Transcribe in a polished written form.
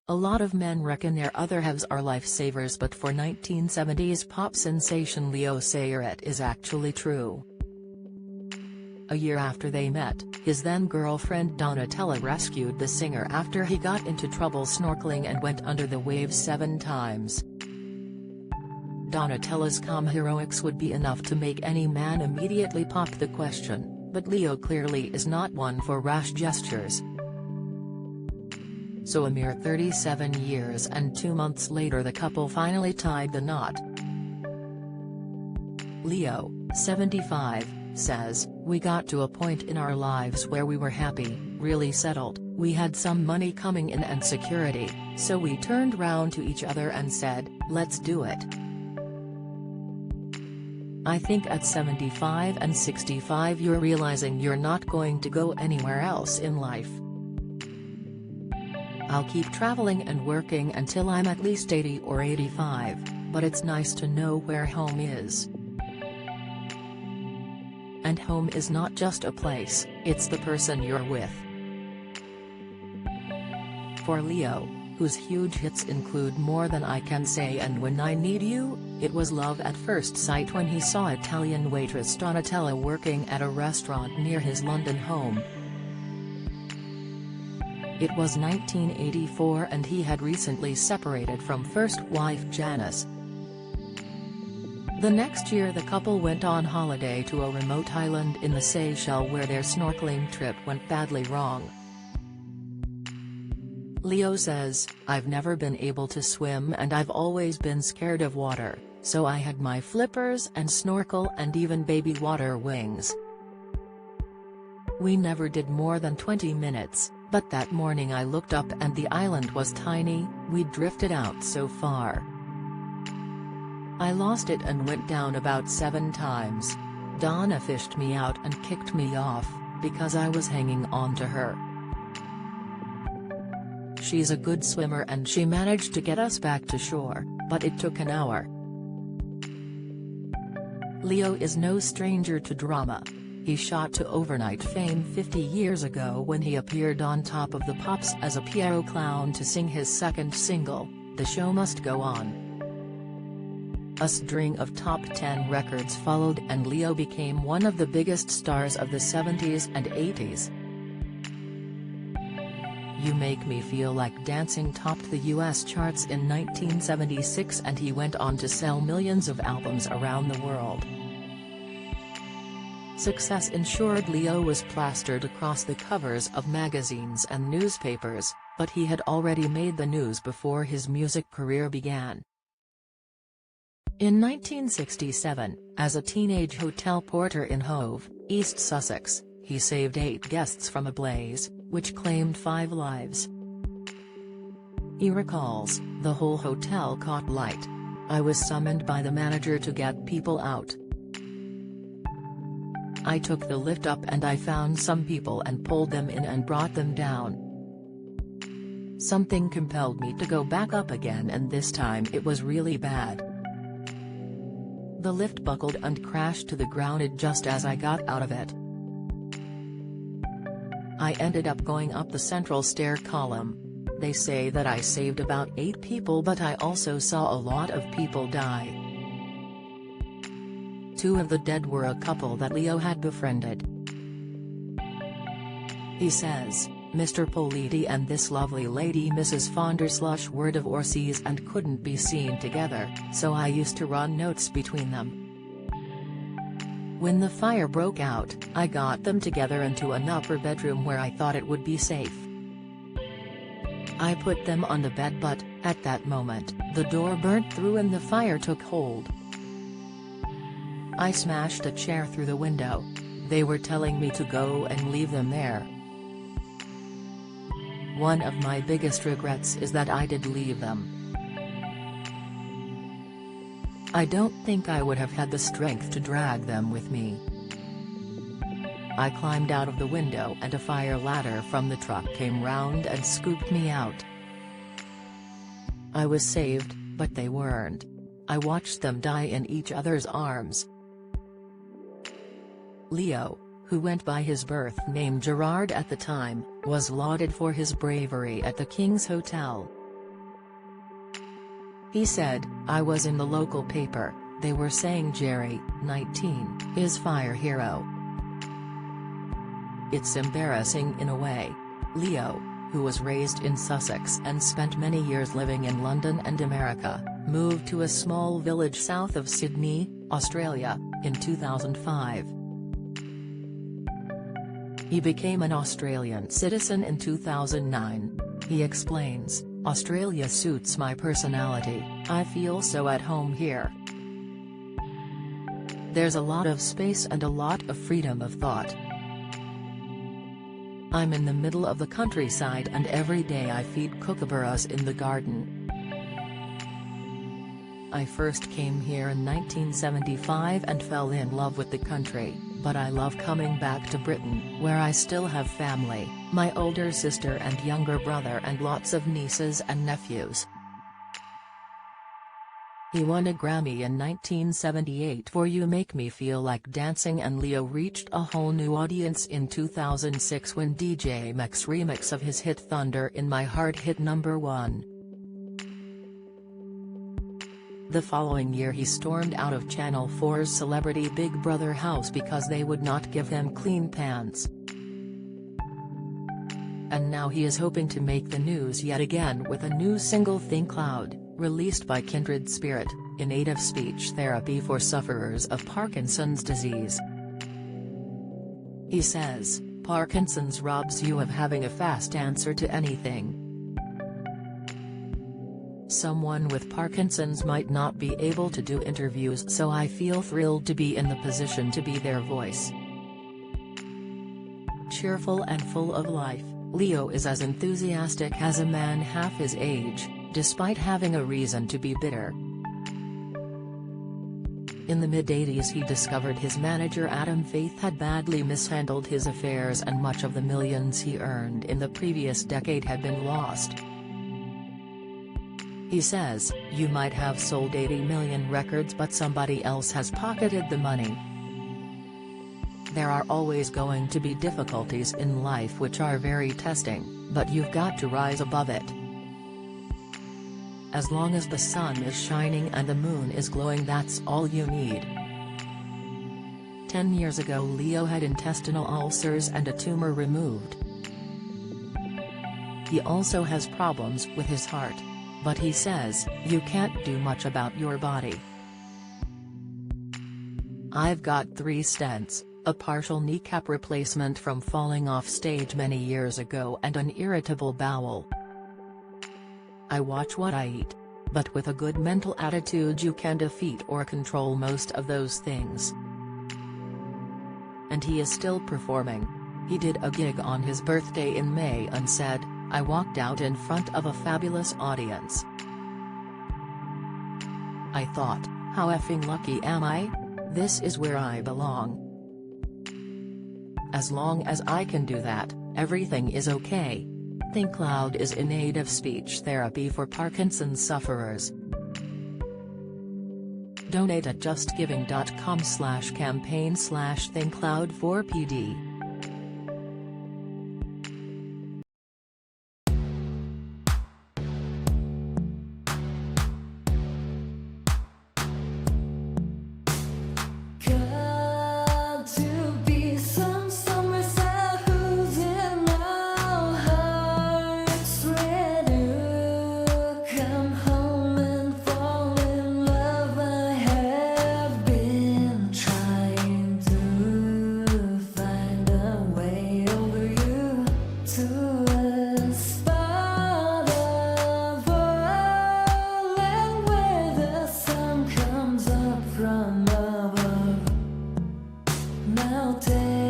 A lot of men reckon their other halves are lifesavers, but for 1970s pop sensation Leo Sayer it is actually true. A year after they met, his then-girlfriend Donatella rescued the singer after he got into trouble snorkeling and went under the waves 7 times. Donatella's calm heroics would be enough to make any man immediately pop the question, but Leo clearly is not one for rash gestures. So a mere 37 years and 2 months later the couple finally tied the knot. Leo, 75, says, "We got to a point in our lives where we were happy, really settled, we had some money coming in and security, so we turned round to each other and said, let's do it." I think at 75 and 65 you're realizing you're not going to go anywhere else in life. I'll keep traveling and working until I'm at least 80 or 85, but it's nice to know where home is. And home is not just a place, it's the person you're with. For Leo, whose huge hits include More Than I Can Say and When I Need You, it was love at first sight when he saw Italian waitress Donatella working at a restaurant near his London home. It was 1984 and he had recently separated from first wife Janice. The next year the couple went on holiday to a remote island in the Seychelles where their snorkeling trip went badly wrong. Leo says, "I've never been able to swim and I've always been scared of water, so I had my flippers and snorkel and even baby water wings. We never did more than 20 minutes, but that morning I looked up and the island was tiny, we'd drifted out so far. I lost it and went down about 7 times. Donna fished me out and kicked me off, because I was hanging on to her. She's a good swimmer and she managed to get us back to shore, but it took an hour." Leo is no stranger to drama. He shot to overnight fame 50 years ago when he appeared on Top of the Pops as a Pierrot clown to sing his second single, The Show Must Go On. A string of top 10 records followed and Leo became one of the biggest stars of the 70s and 80s. You Make Me Feel Like Dancing topped the US charts in 1976 and he went on to sell millions of albums around the world. Success ensured Leo was plastered across the covers of magazines and newspapers, but he had already made the news before his music career began. In 1967, as a teenage hotel porter in Hove, East Sussex, he saved 8 guests from a blaze, which claimed 5 lives. He recalls, "The whole hotel caught light. I was summoned by the manager to get people out. I took the lift up and I found some people and pulled them in and brought them down. Something compelled me to go back up again and this time it was really bad. The lift buckled and crashed to the ground just as I got out of it. I ended up going up the central stair column. They say that I saved about 8 people, but I also saw a lot of people die." 2 of the dead were a couple that Leo had befriended. He says, "Mr. Politi and this lovely lady Mrs. Fonderslush were divorcees and couldn't be seen together, so I used to run notes between them. When the fire broke out, I got them together into an upper bedroom where I thought it would be safe. I put them on the bed but, at that moment, the door burnt through and the fire took hold. I smashed a chair through the window. They were telling me to go and leave them there. One of my biggest regrets is that I did leave them. I don't think I would have had the strength to drag them with me. I climbed out of the window and a fire ladder from the truck came round and scooped me out. I was saved, but they weren't. I watched them die in each other's arms." Leo, who went by his birth name Gerard at the time, was lauded for his bravery at the King's Hotel. He said, "I was in the local paper, they were saying Jerry, 19, is fire hero. It's embarrassing in a way." Leo, who was raised in Sussex and spent many years living in London and America, moved to a small village south of Sydney, Australia, in 2005. He became an Australian citizen in 2009. He explains, "Australia suits my personality, I feel so at home here. There's a lot of space and a lot of freedom of thought. I'm in the middle of the countryside and every day I feed kookaburras in the garden. I first came here in 1975 and fell in love with the country, but I love coming back to Britain, where I still have family, my older sister and younger brother and lots of nieces and nephews." He won a Grammy in 1978 for You Make Me Feel Like Dancing, and Leo reached a whole new audience in 2006 when DJ Mek's remix of his hit Thunder in My Heart hit #1. The following year he stormed out of Channel 4's Celebrity Big Brother house because they would not give him clean pants. And now he is hoping to make the news yet again with a new single, Think Loud, released by Kindred Spirit, in aid of speech therapy for sufferers of Parkinson's disease. He says, "Parkinson's robs you of having a fast answer to anything. Someone with Parkinson's might not be able to do interviews, so I feel thrilled to be in the position to be their voice." Cheerful and full of life, Leo is as enthusiastic as a man half his age, despite having a reason to be bitter. In the mid-80s he discovered his manager Adam Faith had badly mishandled his affairs and much of the millions he earned in the previous decade had been lost. He says, "You might have sold 80 million records but somebody else has pocketed the money. There are always going to be difficulties in life which are very testing, but you've got to rise above it. As long as the sun is shining and the moon is glowing, that's all you need." 10 years ago Leo had intestinal ulcers and a tumor removed. He also has problems with his heart. But he says, "You can't do much about your body. I've got 3 stents, a partial kneecap replacement from falling off stage many years ago and an irritable bowel. I watch what I eat. But with a good mental attitude you can defeat or control most of those things." And he is still performing. He did a gig on his birthday in May and said, "I walked out in front of a fabulous audience. I thought, how effing lucky am I? This is where I belong. As long as I can do that, everything is okay." Think Loud is in aid of speech therapy for Parkinson's sufferers. Donate at justgiving.com/campaign/thinkloud4pd. Now take